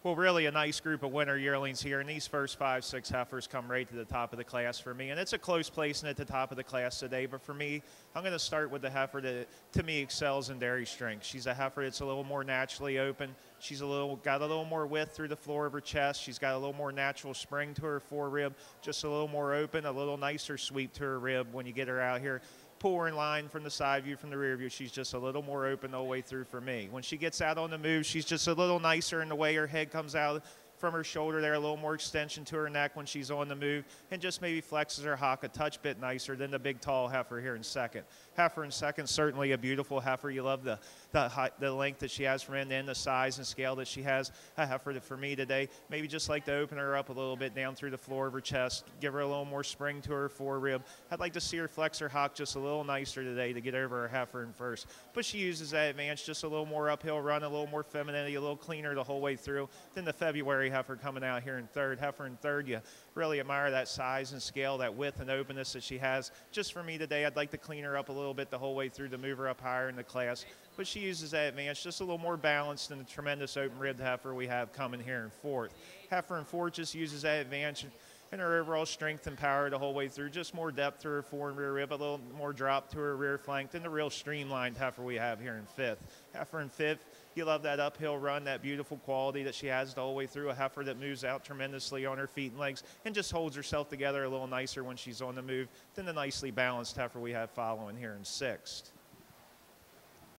Well, really a nice group of winter yearlings here, and these first 5, 6 heifers come right to the top of the class for me. And it's a close placing at the top of the class today, but for me, I'm going to start with the heifer that, to me, excels in dairy strength. She's a heifer that's a little more naturally open. She's got a little more width through the floor of her chest. She's got a little more natural spring to her forerib, just a little more open, a little nicer sweep to her rib when you get her out here. Pull her in line from the side view, from the rear view, she's just a little more open the whole way through for me. When she gets out on the move, she's just a little nicer in the way her head comes out from her shoulder there, a little more extension to her neck when she's on the move, and just maybe flexes her hock a touch bit nicer than the big tall heifer here in second. Heifer in second, certainly a beautiful heifer. You love the length that she has from end to end, the size and scale that she has. A heifer that for me today, maybe just like to open her up a little bit down through the floor of her chest, give her a little more spring to her forerib. I'd like to see her flex her hock just a little nicer today to get over her heifer in first. But she uses that advantage, just a little more uphill run, a little more femininity, a little cleaner the whole way through than the February heifer coming out here in third. Heifer in third, you really admire that size and scale, that width and openness that she has. Just for me today, I'd like to clean her up a little bit the whole way through to move her up higher in the class. But she uses that advantage, just a little more balanced than the tremendous open-ribbed heifer we have coming here in fourth. Heifer in fourth just uses that advantage and her overall strength and power the whole way through. Just more depth to her fore and rear rib, a little more drop to her rear flank than the real streamlined heifer we have here in fifth. Heifer in fifth, you love that uphill run, that beautiful quality that she has the whole way through. A heifer that moves out tremendously on her feet and legs and just holds herself together a little nicer when she's on the move than the nicely balanced heifer we have following here in sixth.